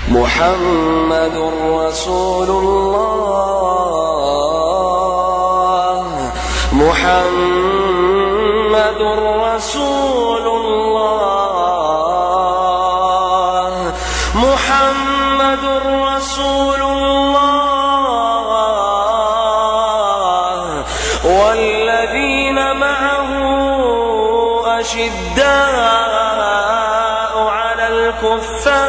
محمد رسول الله محمد رسول الله محمد رسول الله والذين معه أشداء على الكفار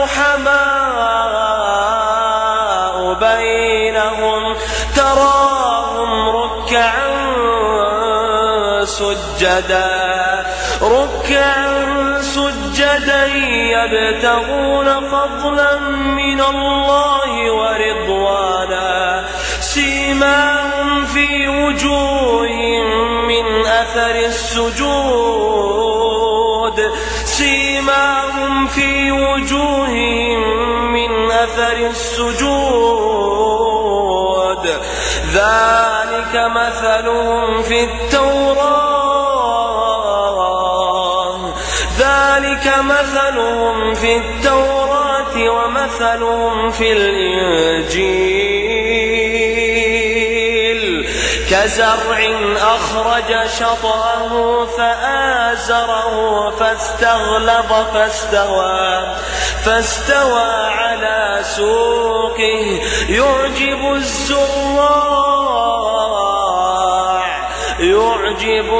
رحماء بينهم تراهم ركعا سجدا يبتغون فضلا من الله ورضوانا سيماهم في وجوههم من أثر السجود ذلك مثلهم في التوراة ومثلهم في الإنجيل كزرع أخرج شطأه فآزره فاستوى على سوقه يعجب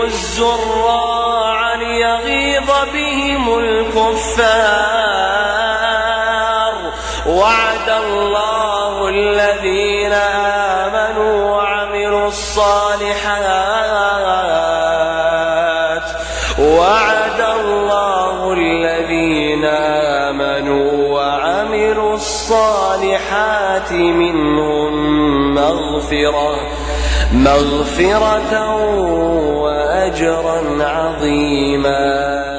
الزراع ليغيظ بهم الكفار وعد الله الذين آمنوا وعملوا الصالحات منهم مغفرة وأجرا عظيما.